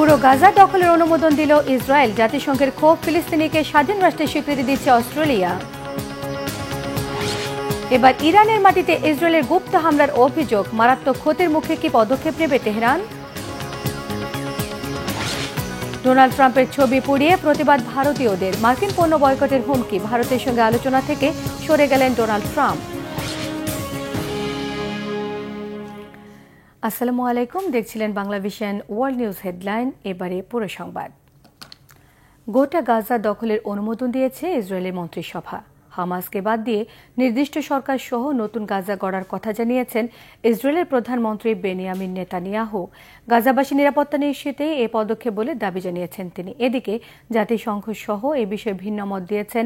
পুরো গাজা দখলের অনুমোদন দিল ইসরায়েল। জাতিসংঘের ক্ষোভ, ফিলিস্তিনিকে স্বাধীন রাষ্ট্রের স্বীকৃতি দিচ্ছে অস্ট্রেলিয়া। এবার ইরানের মাটিতে ইসরায়েলের গুপ্ত হামলার অভিযোগ, মারাত্মক ক্ষতির মুখে কি পদক্ষেপ নেবে তেহরান? ডোনাল্ড ট্রাম্পের ছবি পুড়িয়ে প্রতিবাদ ভারতীয়দের, মার্কিন পণ্য বয়কটের হুমকি, ভারতের সঙ্গে আলোচনা থেকে সরে গেলেন ডোনাল্ড ট্রাম্প। আসসালামু আলাইকুম, দেখছিলেন Bangla vision world news headline. এবারে পুরো সংবাদ। গোটা গাজা দখলের অনুমোদন দিয়েছে ইসরায়েলের মন্ত্রিসভা। হামাসকে বাদ দিয়ে নির্দিষ্ট সরকার সহ নতুন গাজা গড়ার কথা জানিয়েছেন ইসরায়েলের প্রধানমন্ত্রী বেনিয়ামিন নেতানিয়াহু। গাজাবাসী নিরাপত্তা নিশ্চিতে এ পদক্ষেপ বলে দাবি জানিয়েছেন তিনি। এদিকে জাতিসংঘ সহ এ বিষয়ে ভিন্ন মত দিয়েছেন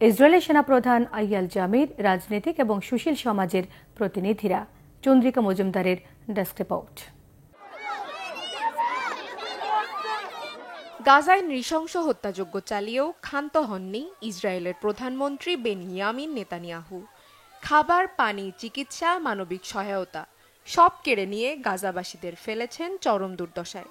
ইসরায়েলের সেনাপ্রধান আইয়াল জামির, রাজনৈতিক এবং সুশীল সমাজের প্রতিনিধিরা। চন্দ্রিকা মজুমদারের ডেস্ক রিপোর্ট। গাজায় নৃশংস হত্যাযজ্ঞ চালিয়েও ক্ষান্ত হননি ইসরায়েলের প্রধানমন্ত্রী বেনিয়ামিন নেতানিয়াহু। খাবার, পানি, চিকিৎসা, মানবিক সহায়তা সব কেড়ে নিয়ে গাজাবাসীদের ফেলেছেন চরম দুর্দশায়।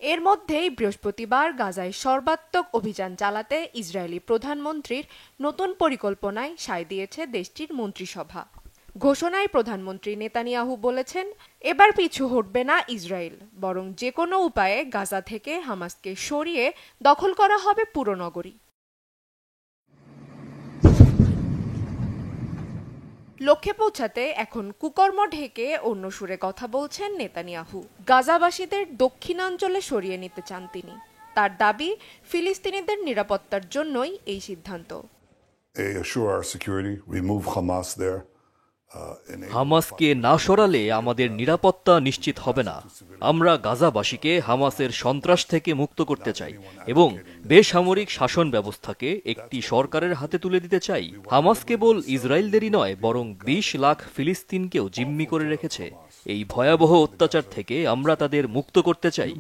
এর মধ্যেই বৃহস্পতিবার গাজায় সর্বাত্মক অভিযান চালাতে ইসরায়েলি প্রধানমন্ত্রীর নতুন পরিকল্পনায় সায় দিয়েছে দেশটির মন্ত্রিসভা। ঘোষণায় প্রধানমন্ত্রী নেতানিয়াহু বলেছেন, এবার পিছু হটবে না ইসরায়েল, বরং যে কোনো উপায়ে গাজা থেকে হামাসকে সরিয়ে দখল করা হবে পুরো নগরী। লক্ষ্যে পৌঁছাতে এখন কুকর্ম ঢেকে অন্য সুরে কথা বলছেন নেতানিয়াহু। গাজাবাসীদের দক্ষিণাঞ্চলে সরিয়ে নিতে চান তিনি। তার দাবি, ফিলিস্তিনিদের নিরাপত্তার জন্যই এই সিদ্ধান্ত। হামাসকে না সরালে আমাদের নিরাপত্তা নিশ্চিত হবে না। আমরা গাজাবাসীকে হামাসের সন্ত্রাস থেকে মুক্ত করতে চাই এবং বেসামরিক শাসন ব্যবস্থাকে একটি সরকারের হাতে তুলে দিতে চাই। হামাস কেবল ইসরায়েলদেরই নয়, বরং ২০ লাখ ফিলিস্তিনকেও জিম্মি করে রেখেছে। এই ভয়াবহ অত্যাচার থেকে আমরা তাদের মুক্ত করতে চাই।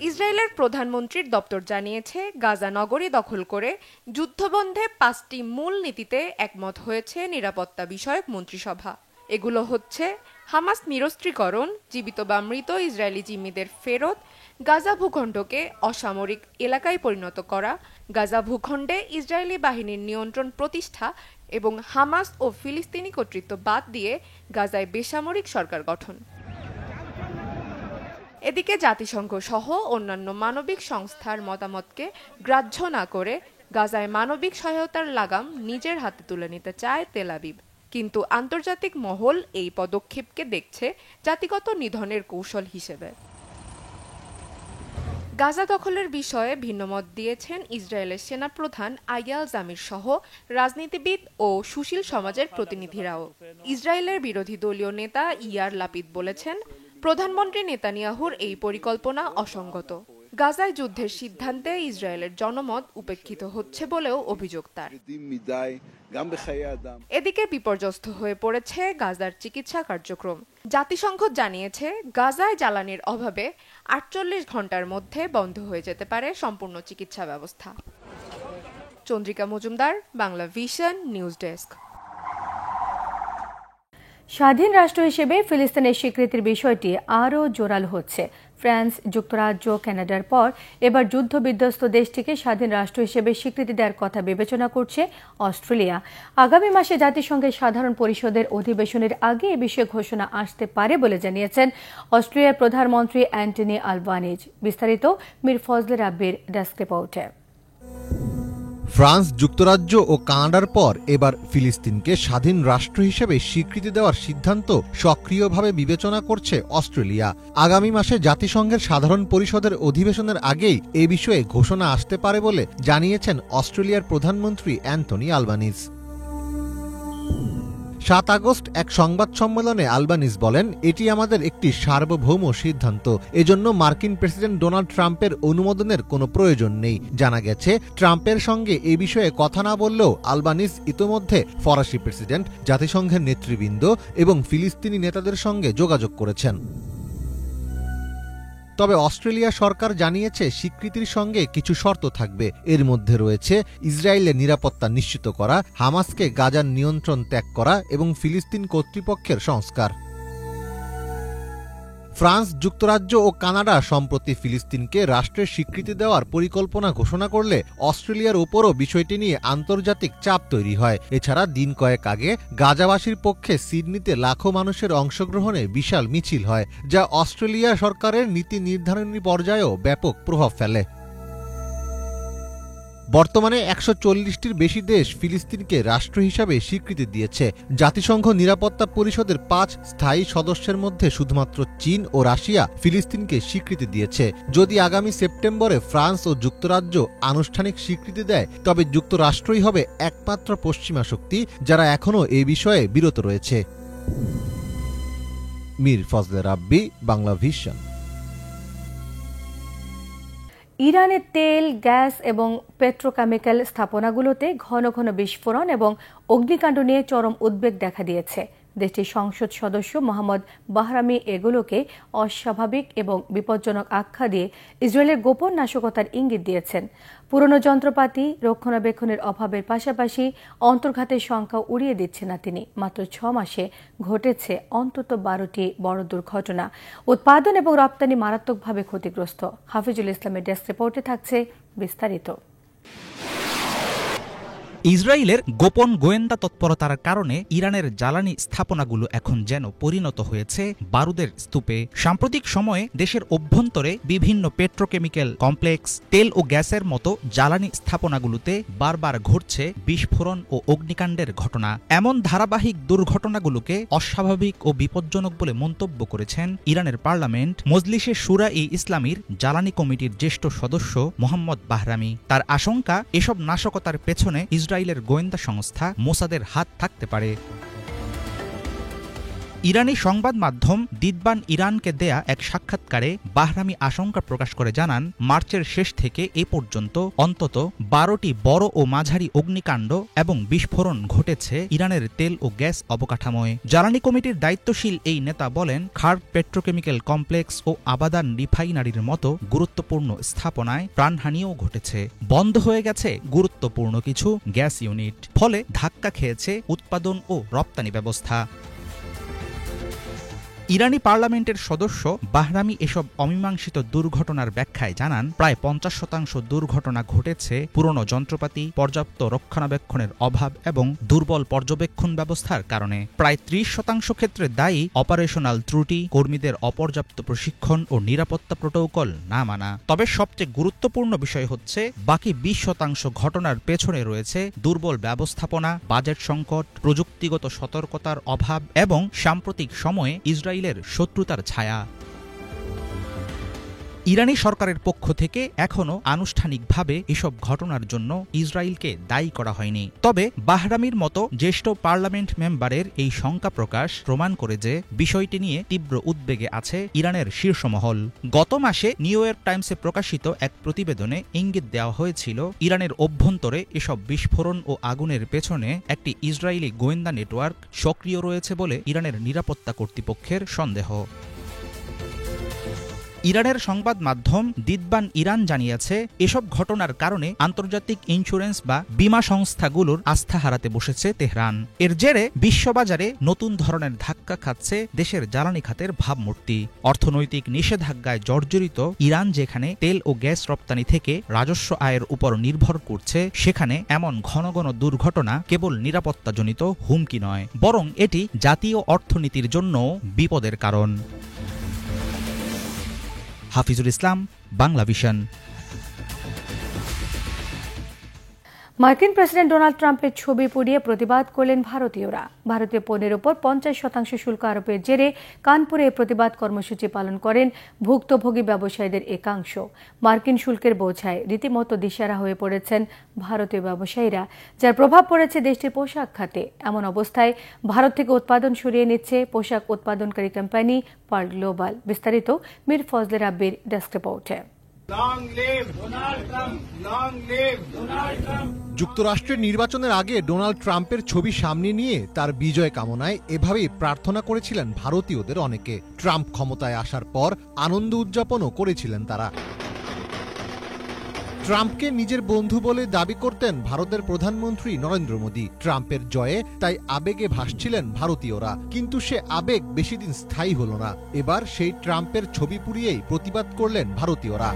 ইসরায়েলের প্রধানমন্ত্রীর দপ্তর জানিয়েছে, গাজা নগরী দখল করে যুদ্ধবন্ধে ৫টি মূল নীতিতে একমত হয়েছে নিরাপত্তা বিষয়ক মন্ত্রিসভা। এগুলো হচ্ছে হামাস নিরস্ত্রীকরণ, জীবিত বা মৃত ইসরায়েলি জিম্মিদের ফেরত, গাজা ভূখণ্ডকে অসামরিক এলাকায় পরিণত করা, গাজা ভূখণ্ডে ইসরায়েলি বাহিনীর নিয়ন্ত্রণ প্রতিষ্ঠা এবং হামাস ও ফিলিস্তিনি কর্তৃত্ব বাদ দিয়ে গাজায় বেসামরিক সরকার গঠন। এদিকে জাতিসংঘ সহ অন্যান্য মানবিক সংস্থার মতামতকে গ্রাহ্য না করে গাজায় মানবিক সহায়তার লাগাম নিজের হাতে তুলে নিতে চায় তেল আবিব। কিন্তু আন্তর্জাতিক মহল এই পদক্ষেপকে দেখছে জাতিগত নিধনের কৌশল হিসেবে। গাজা দখলের বিষয়ে ভিন্নমত দিয়েছেন ইসরায়েলের সেনাপ্রধান আইয়াল জামির সহ রাজনীতিবিদ ও সুশীল সমাজের প্রতিনিধিরাও। ইসরায়েলের বিরোধী দলীয় নেতা ইয়ার লাপিদ বলেছেন, প্রধানমন্ত্রী নেতানিয়াহুর এই পরিকল্পনা অসঙ্গত। গাজায় যুদ্ধের সিদ্ধান্তে ইসরায়েলের জনমত উপেক্ষিত হচ্ছে বলেও অভিযোগ তার। এদিকে বিপর্যস্ত হয়ে পড়েছে গাজার চিকিৎসা কার্যক্রম। জাতিসংঘ জানিয়েছে, গাজায় জ্বালানির অভাবে ৪৮ ঘন্টার মধ্যে বন্ধ হয়ে যেতে পারে সম্পূর্ণ চিকিৎসা ব্যবস্থা। Chandrika Majumdar, Bangla vision news desk. স্বাধীন রাষ্ট্র হিসেবে ফিলিস্তিনের স্বীকৃতির বিষয়টি আরও জোরালো হচ্ছে। ফ্রান্স, যুক্তরাজ্য, কানাডার পর এবার যুদ্ধবিধ্বস্ত দেশটিকে স্বাধীন রাষ্ট্র হিসেবে স্বীকৃতি দেওয়ার কথা বিবেচনা করছে অস্ট্রেলিয়া। আগামী মাসে জাতিসংঘের সাধারণ পরিষদের অধিবেশনের আগে এ বিষয়ে ঘোষণা আসতে পারে বলে জানিয়েছেন অস্ট্রেলিয়ার প্রধানমন্ত্রী অ্যান্টনি আলবানিজ। বিস্তারিত মীর ফজলে রাব্বির ডেস্ক রিপোর্টে। ফ্রান্স, যুক্তরাজ্য ও কানাডার পর এবার ফিলিস্তিনকে স্বাধীন রাষ্ট্র হিসেবে স্বীকৃতি দেওয়ার সিদ্ধান্ত সক্রিয়ভাবে বিবেচনা করছে অস্ট্রেলিয়া। আগামী মাসে জাতিসংঘের সাধারণ পরিষদের অধিবেশনের আগেই এ বিষয়ে ঘোষণা আসতে পারে বলে জানিয়েছেন অস্ট্রেলিয়ার প্রধানমন্ত্রী অ্যান্টনি আলবানিজ। ৭ আগস্ট এক সংবাদ সম্মেলনে আলবানিজ বলেন, এটি আমাদের একটি সার্বভৌম সিদ্ধান্ত। এজন্য মার্কিন প্রেসিডেন্ট ডোনাল্ড ট্রাম্পের অনুমোদনের কোনো প্রয়োজন নেই। জানা গেছে, ট্রাম্পের সঙ্গে এ বিষয়ে কথা না বললেও আলবানিজ ইতোমধ্যে ফরাসি প্রেসিডেন্ট, জাতিসংঘের নেতৃবৃন্দ এবং ফিলিস্তিনি নেতাদের সঙ্গে যোগাযোগ করেছেন। তবে অস্ট্রেলিয়া সরকার জানিয়েছে স্বীকৃতির সঙ্গে কিছু শর্ত থাকবে। এর মধ্যে রয়েছে ইসরায়েলের নিরাপত্তা নিশ্চিত করা, হামাসকে গাজার নিয়ন্ত্রণ ত্যাগ করা এবং ফিলিস্তিন কর্তৃপক্ষের সংস্কার। ফ্রান্স, যুক্তরাজ্য ও কানাডা সম্প্রতি ফিলিস্তিনকে রাষ্ট্রের স্বীকৃতি দেওয়ার পরিকল্পনা ঘোষণা করলে অস্ট্রেলিয়ার ওপরও বিষয়টি নিয়ে আন্তর্জাতিক চাপ তৈরি হয়। এছাড়া দিন কয়েক আগে গাজাবাসীর পক্ষে সিডনিতে লাখো মানুষের অংশগ্রহণে বিশাল মিছিল হয়, যা অস্ট্রেলিয়া সরকারের নীতি নির্ধারণী পর্যায়েও ব্যাপক প্রভাব ফেলে। বর্তমানে ১৪০টির বেশি দেশ ফিলিস্তিনকে রাষ্ট্র হিসাবে স্বীকৃতি দিয়েছে। জাতিসংঘ নিরাপত্তা পরিষদের ৫ স্থায়ী সদস্যের মধ্যে শুধুমাত্র চীন ও রাশিয়া ফিলিস্তিনকে স্বীকৃতি দিয়েছে। যদি আগামী সেপ্টেম্বরে ফ্রান্স ও যুক্তরাজ্য আনুষ্ঠানিক স্বীকৃতি দেয়, তবে যুক্তরাষ্ট্রই হবে একমাত্র পশ্চিমা শক্তি যারা এখনও এ বিষয়ে বিরত রয়েছে। মীর ফজলে রাব্বি, বাংলা ভিশন। ইরানের তেল, গ্যাস এবং পেট্রোকেমিক্যাল স্থাপনাগুলোতে ঘন ঘন বিস্ফোরণ এবং অগ্নিকাণ্ড নিয়ে চরম উদ্বেগ দেখা দিয়েছে। দেশটির সংসদ সদস্য মোহাম্মদ বাহরামি এগুলোকে অস্বাভাবিক এবং বিপজ্জনক আখ্যা দিয়ে ইসরায়েলের গোপন নাশকতার ইঙ্গিত দিয়েছেন। পুরনো যন্ত্রপাতি, রক্ষণাবেক্ষণের অভাবের পাশাপাশি অন্তর্ঘাতের সংখ্যা উড়িয়ে দিচ্ছে না তিনি। মাত্র ৬ মাসে ঘটেছে অন্তত ১২টি বড় দুর্ঘটনা। উৎপাদন এবং রপ্তানি মারাত্মকভাবে ক্ষতিগ্রস্ত। হাফিজুল ইসলামের ডেস্ক রিপোর্টে থাকছে বিস্তারিত। ইসরায়েলের গোপন গোয়েন্দা তৎপরতার কারণে ইরানের জ্বালানি স্থাপনাগুলো এখন যেন পরিণত হয়েছে বারুদের স্তূপে। সাম্প্রতিক সময়ে দেশের অভ্যন্তরে বিভিন্ন পেট্রোকেমিক্যাল কমপ্লেক্স, তেল ও গ্যাসের মতো জ্বালানি স্থাপনাগুলোতে বারবার ঘটছে বিস্ফোরণ ও অগ্নিকাণ্ডের ঘটনা। এমন ধারাবাহিক দুর্ঘটনাগুলোকে অস্বাভাবিক ও বিপজ্জনক বলে মন্তব্য করেছেন ইরানের পার্লামেন্ট মজলিসে শুরা-ই ইসলামীর জ্বালানি কমিটির জ্যেষ্ঠ সদস্য মোহাম্মদ বাহরামি। তার আশঙ্কা, এসব নাশকতার পেছনে ইসরায়েলের গোয়েন্দা সংস্থা মোসাদের হাত থাকতে পারে। ইরানি সংবাদ মাধ্যম দিদবান ইরানকে দেয়া এক সাক্ষাৎকারে বাহরামি আশঙ্কা প্রকাশ করে জানান, মার্চের শেষ থেকে এ পর্যন্ত অন্তত ১২টি বড় ও মাঝারি অগ্নিকাণ্ড এবং বিস্ফোরণ ঘটেছে ইরানের তেল ও গ্যাস অবকাঠামোয়। জ্বালানি কমিটির দায়িত্বশীল এই নেতা বলেন, খার্ক পেট্রোকেমিক্যাল কমপ্লেক্স ও আবাদান রিফাইনারির মতো গুরুত্বপূর্ণ স্থাপনায় প্রাণহানিও ঘটেছে। বন্ধ হয়ে গেছে গুরুত্বপূর্ণ কিছু গ্যাস ইউনিট, ফলে ধাক্কা খেয়েছে উৎপাদন ও রপ্তানি ব্যবস্থা। ইরানি পার্লামেন্টের সদস্য বাহরামি এসব অমীমাংসিত দুর্ঘটনার ব্যাখ্যায় জানান, প্রায় ৫০% দুর্ঘটনা ঘটেছে পুরনো যন্ত্রপাতি, পর্যাপ্ত রক্ষণাবেক্ষণের অভাব এবং দুর্বল পর্যবেক্ষণ ব্যবস্থার কারণে। প্রায় ৩০% ক্ষেত্রে দায়ী অপারেশনাল ত্রুটি, কর্মীদের অপর্যাপ্ত প্রশিক্ষণ ও নিরাপত্তা প্রোটোকল না মানা। তবে সবচেয়ে গুরুত্বপূর্ণ বিষয় হচ্ছে, বাকি ২০% ঘটনার পেছনে রয়েছে দুর্বল ব্যবস্থাপনা, বাজেট সংকট, প্রযুক্তিগত সতর্কতার অভাব এবং সাম্প্রতিক সময়ে ইসরায়েলের শত্রুতার ছায়া। ইরানি সরকারের পক্ষ থেকে এখনও আনুষ্ঠানিকভাবে এসব ঘটনার জন্য ইসরায়েলকে দায়ী করা হয়নি। তবে বাহরামির মতো জ্যেষ্ঠ পার্লামেন্ট মেম্বারের এই শঙ্কা প্রকাশ প্রমাণ করে যে বিষয়টি নিয়ে তীব্র উদ্বেগে আছে ইরানের শীর্ষ মহল। গত মাসে নিউ ইয়র্ক টাইমসে প্রকাশিত এক প্রতিবেদনে ইঙ্গিত দেওয়া হয়েছিল, ইরানের অভ্যন্তরে এসব বিস্ফোরণ ও আগুনের পেছনে একটি ইসরায়েলি গোয়েন্দা নেটওয়ার্ক সক্রিয় রয়েছে বলে ইরানের নিরাপত্তা কর্তৃপক্ষের সন্দেহ। ইরানের সংবাদ মাধ্যম দিদবান ইরান জানিয়েছে, এসব ঘটনার কারণে আন্তর্জাতিক ইন্স্যুরেন্স বা বীমা সংস্থাগুলোর আস্থা হারাতে বসেছে তেহরান। এর জেরে বিশ্ববাজারে নতুন ধরনের ধাক্কা খাচ্ছে দেশের জ্বালানি খাতের ভাবমূর্তি। অর্থনৈতিক নিষেধাজ্ঞায় জর্জরিত ইরান যেখানে তেল ও গ্যাস রপ্তানি থেকে রাজস্ব আয়ের উপর নির্ভর করছে, সেখানে এমন ঘন ঘন দুর্ঘটনা কেবল নিরাপত্তাজনিত হুমকি নয়, বরং এটি জাতীয় অর্থনীতির জন্য বিপদের কারণ। হাফিজুল ইসলাম, বাংলা ভিশন। মার্কিন প্রেসিডেন্ট ডোনাল্ড ট্রাম্পের ছবি পুড়িয়ে প্রতিবাদ করলেন ভারতীয়রা। ভারতীয় পণ্যের উপর ৫০% শুল্ক আরোপের জেরে কানপুরে এই প্রতিবাদ কর্মসূচি পালন করেন ভুক্তভোগী ব্যবসায়ীদের একাংশ। মার্কিন শুল্কের বোঝায় রীতিমতো দিশারা হয়ে পড়েছেন ভারতীয় ব্যবসায়ীরা, যার প্রভাব পড়েছে দেশটির পোশাক খাতে। এমন অবস্থায় ভারত থেকে উৎপাদন সরিয়ে নিচ্ছে পোশাক উৎপাদনকারী কোম্পানি পার্ল গ্লোবাল। বিস্তারিত মীর ফজলে রাব্বির ডেস্ক রিপোর্টে। যুক্তরাষ্ট্রের নির্বাচনের আগে ডোনাল্ড ট্রাম্পের ছবি সামনে নিয়ে তার বিজয় কামনায় এভাবেই প্রার্থনা করেছিলেন ভারতীয়দের অনেকে। ট্রাম্প ক্ষমতায় আসার পর আনন্দ উদযাপনও করেছিলেন তারা। ট্রাম্পকে নিজের বন্ধু বলে দাবি করতেন ভারতের প্রধানমন্ত্রী নরেন্দ্র মোদী। ট্রাম্পের জয়ে তাই আবেগে ভাসছিলেন ভারতীয়রা, কিন্তু সে আবেগ বেশিদিন স্থায়ী হল না। এবার সেই ট্রাম্পের ছবি পুড়িয়েই প্রতিবাদ করলেন ভারতীয়রা।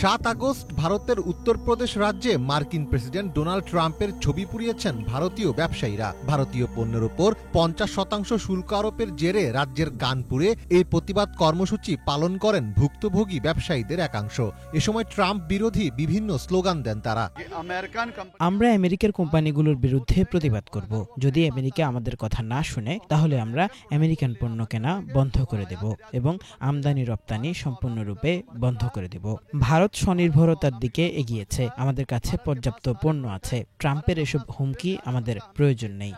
৭ আগস্ট ভারতের উত্তরপ্রদেশ রাজ্যে মার্কিন প্রেসিডেন্ট ডোনাল্ড ট্রাম্পের ছবি পুড়িয়েছেন ভারতীয় ব্যবসায়ীরা। ভারতীয় পণ্যের ওপর ৫০% শুল্ক আরোপের জেরে রাজ্যের কানপুরে এই প্রতিবাদ কর্মসূচি পালন করেন ভুক্তভোগী ব্যবসায়ীদের একাংশ। এ সময় ট্রাম্প বিরোধী বিভিন্ন স্লোগান দেন তারা। আমরা আমেরিকার কোম্পানিগুলোর বিরুদ্ধে প্রতিবাদ করব। যদি আমেরিকা আমাদের কথা না শুনে তাহলে আমরা আমেরিকান পণ্য কেনা বন্ধ করে দেব এবং আমদানি রপ্তানি সম্পূর্ণরূপে বন্ধ করে দেব। ভারত স্বনির্ভরতার দিকে এগিয়েছে, আমাদের কাছে পর্যাপ্ত পণ্য আছে। ট্রাম্পের এসব হুমকি আমাদের প্রয়োজন নেই।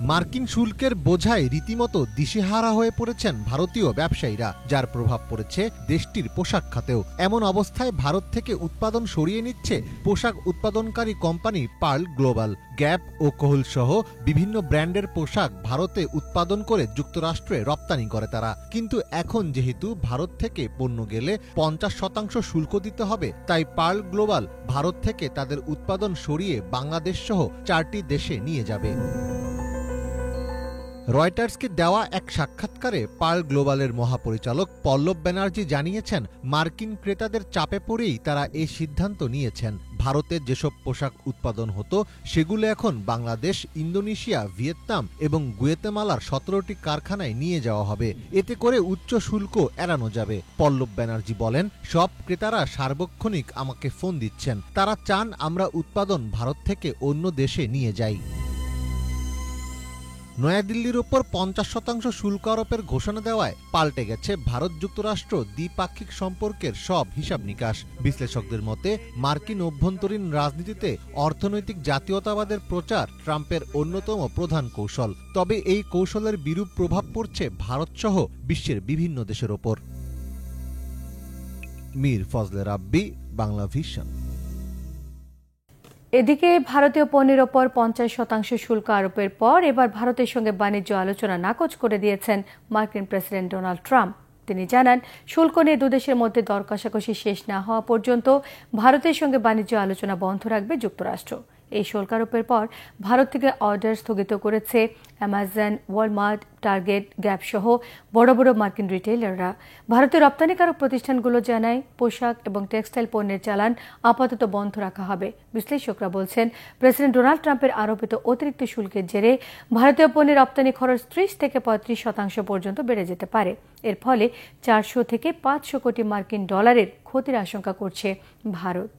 মার্কিন শুল্কের বোঝায় রীতিমতো দিশেহারা হয়ে পড়েছেন ভারতীয় ব্যবসায়ীরা, যার প্রভাব পড়েছে দেশটির পোশাক খাতেও। এমন অবস্থায় ভারত থেকে উৎপাদন সরিয়ে নিচ্ছে পোশাক উৎপাদনকারী কোম্পানি পার্ল গ্লোবাল। গ্যাপ ও কোহল সহ বিভিন্ন ব্র্যান্ডের পোশাক ভারতে উৎপাদন করে যুক্তরাষ্ট্রে রপ্তানি করে তারা। কিন্তু এখন যেহেতু ভারত থেকে পণ্য গেলে ৫০% শুল্ক দিতে হবে, তাই পার্ল গ্লোবাল ভারত থেকে তাদের উৎপাদন সরিয়ে বাংলাদেশ সহ ৪টি দেশে নিয়ে যাবে। রয়টার্সকে দেওয়া এক সাক্ষাৎকারে পার্ল গ্লোবালের মহাপরিচালক পল্লব ব্যানার্জি জানিয়েছেন, মার্কিন ক্রেতাদের চাপে পড়েই তারা এই সিদ্ধান্ত নিয়েছেন। ভারতে যেসব পোশাক উৎপাদন হতো সেগুলো এখন বাংলাদেশ, ইন্দোনেশিয়া, ভিয়েতনাম এবং গুয়েতেমালার ১৭টি কারখানায় নিয়ে যাওয়া হবে। এতে করে উচ্চ শুল্ক এড়ানো যাবে। পল্লব ব্যানার্জি বলেন, সব ক্রেতারা সার্বক্ষণিক আমাকে ফোন দিচ্ছেন, তারা চান আমরা উৎপাদন ভারত থেকে অন্য দেশে নিয়ে যাই। নয়াদিল্লির ওপর ৫০% শুল্ক আরোপের ঘোষণা দেওয়ায় পাল্টে গেছে ভারত যুক্তরাষ্ট্র দ্বিপাক্ষিক সম্পর্কের সব হিসাব নিকাশ। বিশ্লেষকদের মতে মার্কিন অভ্যন্তরীণ রাজনীতিতে অর্থনৈতিক জাতীয়তাবাদের প্রচার ট্রাম্পের অন্যতম প্রধান কৌশল। তবে এই কৌশলের বিরূপ প্রভাব পড়ছে ভারতসহ বিশ্বের বিভিন্ন দেশের ওপর। মীর ফজলে রাব্বি, বাংলা ভিশন। এদিকে ভারতীয় পণ্যের ওপর ৫০% শুল্ক আরোপের পর এবার ভারতের সঙ্গে বাণিজ্য আলোচনা নাকচ করে দিয়েছেন মার্কিন প্রেসিডেন্ট ডোনাল্ড ট্রাম্প। তিনি জানান, শুল্ক নিয়ে দুদেশের মধ্যে দর কষাকষি শেষ না হওয়া পর্যন্ত ভারতের সঙ্গে বাণিজ্য আলোচনা বন্ধ রাখবে যুক্তরাষ্ট্র। এই শুল্ক আরোপের পর ভারত থেকে অর্ডার স্থগিত করেছে অ্যামাজন, ওয়ালমার্ট, টার্গেট, গ্যাপ সহ বড় বড় মার্কিন রিটেইলাররা। ভারতের রপ্তানিকারক প্রতিষ্ঠানগুলো জানায়, পোশাক এবং টেক্সটাইল পণ্যের চালান আপাতত বন্ধ রাখা হবে। বিশ্লেষকরা বলছেন, প্রেসিডেন্ট ডোনাল্ড ট্রাম্পের আরোপিত অতিরিক্ত শুল্কের জেরে ভারতীয় পণ্যের রপ্তানি খরচ ৩০ থেকে ৩৫% পর্যন্ত বেড়ে যেতে পারে। এর ফলে ৪০০ থেকে ৫০০ কোটি মার্কিন ডলারের ক্ষতির আশঙ্কা করছে ভারত।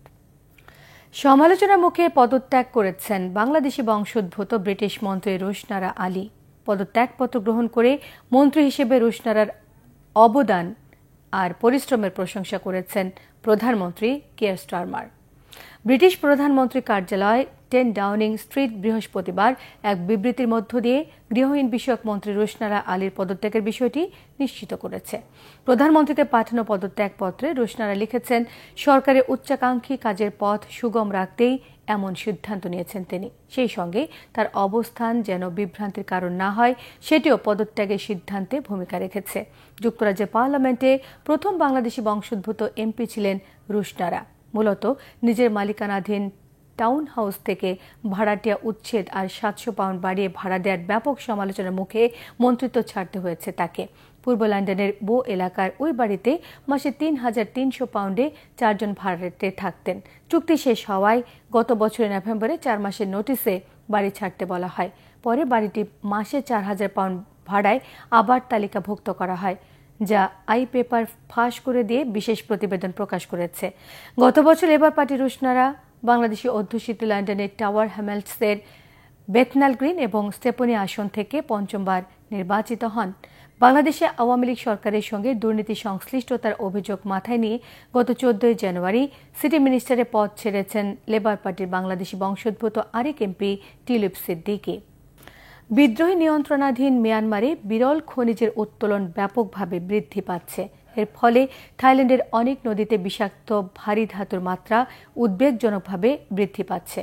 সমালোচনার মুখে পদত্যাগ করেছেন বাংলাদেশি বংশোদ্ভূত ব্রিটিশ মন্ত্রী রুশনারা আলী। পদত্যাগপত্র গ্রহণ করে মন্ত্রী হিসেবে রুশনারার অবদান আর পরিশ্রমের প্রশংসা করেছেন প্রধানমন্ত্রী কিয়ার স্টারমার। ব্রিটিশ প্রধানমন্ত্রী কার্যালয় 10 ডাউনিং স্ট্রিট বৃহস্পতিবার এক বিবৃতির মধ্য দিয়ে গৃহহীন বিষয়ক মন্ত্রী রুশনারা আলীর পদত্যাগের বিষয়টি নিশ্চিত করেছে। প্রধানমন্ত্রীকে পাঠানো পদত্যাগপত্রে রুশনারা লিখেছেন, সরকারের উচ্চাকাঙ্ক্ষী কাজের পথ সুগম রাখতেই এমন সিদ্ধান্ত নিয়েছেন তিনি। সেই সঙ্গে তার অবস্থান যেন বিভ্রান্তির কারণ না হয় সেটিও পদত্যাগের সিদ্ধান্তে ভূমিকা রেখেছে। যুক্তরাজ্যের পার্লামেন্টে প্রথম বাংলাদেশি বংশোদ্ভূত এমপি ছিলেন রুশনারা। মূলত নিজের মালিকানাধীন টাউন হাউস থেকে ভাড়াটিয়া উচ্ছেদ আর ৭০০ পাউন্ড বাড়িয়ে ভাড়া দেওয়ার ব্যাপক সমালোচনার মুখে মন্ত্রিত্ব ছাড়তে হয়েছে তাকে। পূর্ব লন্ডনের বো এলাকার ওই বাড়িতে মাসে ৩৩০০ পাউন্ডে ৪ জন ভাড়াটে থাকতেন। চুক্তি শেষ হওয়ায় গত বছরের নভেম্বরে ৪ মাসের নোটিশে বাড়ি ছাড়তে বলা হয়। পরে বাড়িটি মাসে ৪,০০০ পাউন্ড ভাড়ায় আবার তালিকাভুক্ত করা হয়, যা আই পেপার ফাঁস করে দিয়ে বিশেষ প্রতিবেদন প্রকাশ করেছে। গত বছর লেবার পার্টি রুশনারা বাংলাদেশি অধ্যুষিত লন্ডনের টাওয়ার হ্যামেলসের বেথনাল গ্রিন এবং স্টেপনি আসন থেকে পঞ্চমবার নির্বাচিত হন। বাংলাদেশে আওয়ামী লীগ সরকারের সঙ্গে দুর্নীতি সংশ্লিষ্টতার অভিযোগ মাথায় নিয়ে গত ১৪ জানুয়ারি সিটি মিনিস্টারের পদ ছেড়েছেন লেবার পার্টির বাংলাদেশি বংশোদ্ভূত আরেক এমপি টিউলিপ সিদ্দিকী। বিদ্রোহী নিয়ন্ত্রণাধীন মিয়ানমারে বিরল খনিজের উত্তোলন ব্যাপকভাবে বৃদ্ধি পাচ্ছে। এর ফলে থাইল্যান্ডের অনেক নদীতে বিষাক্ত ভারী ধাতুর মাত্রা উদ্বেগজনকভাবে বৃদ্ধি পাচ্ছে।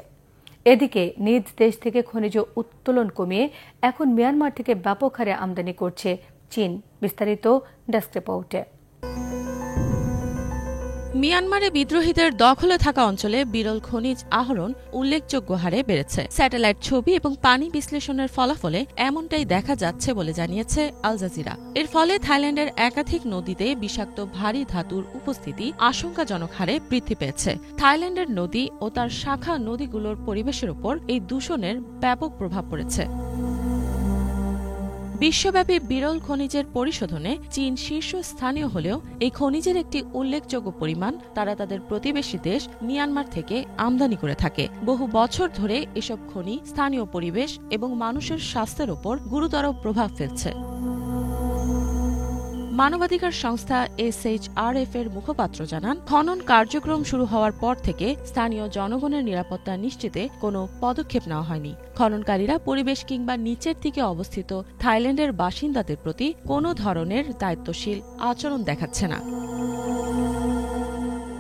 এদিকে নিজ দেশ থেকে খনিজ উত্তোলন কমিয়ে এখন মিয়ানমার থেকে ব্যাপক হারে আমদানি করছে চীন। বিস্তারিত ডেস্ক রিপোর্টে। মিয়ানমারে বিদ্রোহীদের দখলে থাকা অঞ্চলে বিরল খনিজ আহরণ উল্লেখযোগ্য হারে বেড়েছে। স্যাটেলাইট ছবি এবং পানি বিশ্লেষণের ফলাফলে এমনটাই দেখা যাচ্ছে বলে জানিয়েছে আল জাজিরা। এর ফলে থাইল্যান্ডের একাধিক নদীতে বিষাক্ত ভারী ধাতুর উপস্থিতি আশঙ্কাজনক হারে বৃদ্ধি পেয়েছে। থাইল্যান্ডের নদী ও তার শাখা নদীগুলোর পরিবেশের উপর এই দূষণের ব্যাপক প্রভাব পড়েছে। বিশ্বব্যাপী বিরল খনিজের পরিশোধনে চীন শীর্ষস্থানীয় হলেও এই খনিজের একটি উল্লেখযোগ্য পরিমাণ তারা তাদের প্রতিবেশী দেশ মিয়ানমার থেকে আমদানি করে থাকে। বহু বছর ধরে এসব খনি স্থানীয় পরিবেশ এবং মানুষের স্বাস্থ্যের ওপর গুরুতর প্রভাব ফেলছে। মানবাধিকার সংস্থা SHRF এর মুখপাত্র জানান, খনন কার্যক্রম শুরু হওয়ার পর থেকে স্থানীয় জনগণের নিরাপত্তা নিশ্চিতে কোনো পদক্ষেপ নেওয়া হয়নি। খননকারীরা পরিবেশ কিংবা নিচের দিকে অবস্থিত থাইল্যান্ডের বাসিন্দাদের প্রতি কোনো ধরনের দায়িত্বশীল আচরণ দেখাচ্ছে না।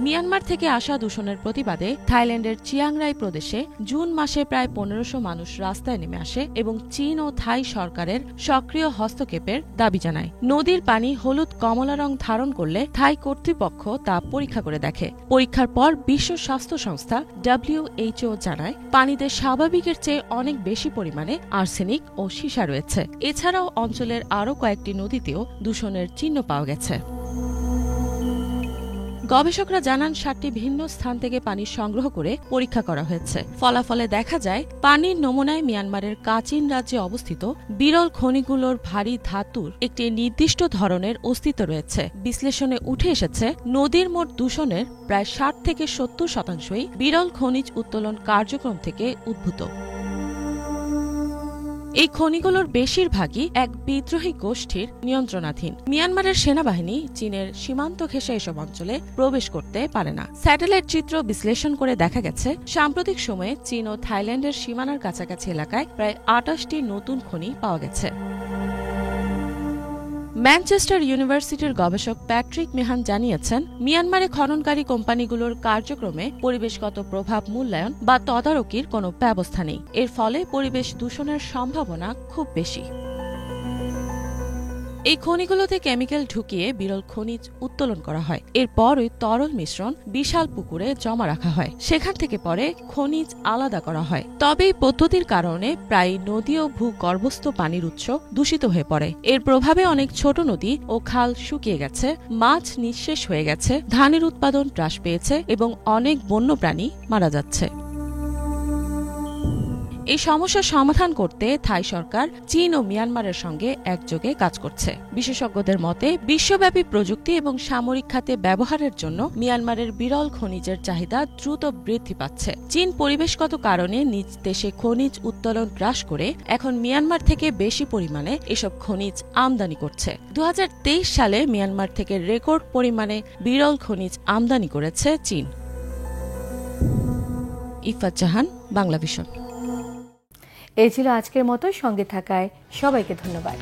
মিয়ানমার থেকে আসা দূষণের প্রতিবাদে থাইল্যান্ডের চিয়াং রাই প্রদেশে জুন মাসে প্রায় 1500 মানুষ রাস্তায় নেমে আসে এবং চীন ও থাই সরকারের সক্রিয় হস্তক্ষেপের দাবি জানায়। নদীর পানি হলুদ কমলা রং ধারণ করলে থাই কর্তৃপক্ষ তা পরীক্ষা করে দেখে। পরীক্ষার পর বিশ্ব স্বাস্থ্য সংস্থা WHO জানায়, পানিতে স্বাভাবিকের চেয়ে অনেক বেশি পরিমাণে আর্সেনিক ও সীসা রয়েছে। এছাড়াও অঞ্চলের আরও কয়েকটি নদীতেও দূষণের চিহ্ন পাওয়া গেছে। গবেষকরা জানান, 7টি ভিন্ন স্থান থেকে পানি সংগ্রহ করে পরীক্ষা করা হয়েছে। ফলাফলে দেখা যায়, পানির নমুনায় মিয়ানমারের কাচিন রাজ্যে অবস্থিত বিরল খনিগুলোর ভারী ধাতুর একটি নির্দিষ্ট ধরনের অস্তিত্ব রয়েছে। বিশ্লেষণে উঠে এসেছে, নদীর মোট দূষণের প্রায় 60 থেকে 70% বিরল খনিজ উত্তোলন কার্যক্রম থেকে উদ্ভূত। এই খনিগুলোর বেশিরভাগই এক বিদ্রোহী গোষ্ঠীর নিয়ন্ত্রণাধীন। মিয়ানমারের সেনাবাহিনী চীনের সীমান্ত ঘেঁষে এসব অঞ্চলে প্রবেশ করতে পারে না। স্যাটেলাইট চিত্র বিশ্লেষণ করে দেখা গেছে, সাম্প্রতিক সময়ে চীন ও থাইল্যান্ডের সীমানার কাছাকাছি এলাকায় প্রায় 28টি নতুন খনি পাওয়া গেছে। ম্যানচেস্টার ইউনিভার্সিটির গবেষক প্যাট্রিক মেহান জানিয়েছেন, মিয়ানমারে খননকারী কোম্পানিগুলোর কার্যক্রমে পরিবেশগত প্রভাব মূল্যায়ন বা তদারকির কোনো ব্যবস্থা নেই। এর ফলে পরিবেশ দূষণের সম্ভাবনা খুব বেশি। এই খনিগুলোতে কেমিক্যাল ঢুকিয়ে বিরল খনিজ উত্তোলন করা হয়। এরপর ওই তরল মিশ্রণ বিশাল পুকুরে জমা রাখা হয়। সেখান থেকে পরে খনিজ আলাদা করা হয়। তবে এই পদ্ধতির কারণে প্রায় নদী ও ভূগর্ভস্থ পানির উৎস দূষিত হয়ে পড়ে। এর প্রভাবে অনেক ছোট নদী ও খাল শুকিয়ে গেছে, মাছ নিঃশেষ হয়ে গেছে, ধানের উৎপাদন হ্রাস পেয়েছে এবং অনেক বন্যপ্রাণী মারা যাচ্ছে। এই সমস্যার সমাধান করতে থাই সরকার চীন ও মিয়ানমারের সঙ্গে একযোগে কাজ করছে। বিশেষজ্ঞদের মতে, বিশ্বব্যাপী প্রযুক্তি এবং সামরিক খাতে ব্যবহারের জন্য মিয়ানমারের বিরল খনিজের চাহিদা দ্রুত বৃদ্ধি পাচ্ছে। চীন পরিবেশগত কারণে নিজ দেশে খনিজ উত্তোলন হ্রাস করে এখন মিয়ানমার থেকে বেশি পরিমাণে এসব খনিজ আমদানি করছে। 2023 সালে মিয়ানমার থেকে রেকর্ড পরিমাণে বিরল খনিজ আমদানি করেছে চীন। ইফাত জাহান, বাংলা ভিশন। এই ছিল আজকের মতো। সঙ্গে থাকায় সবাইকে ধন্যবাদ।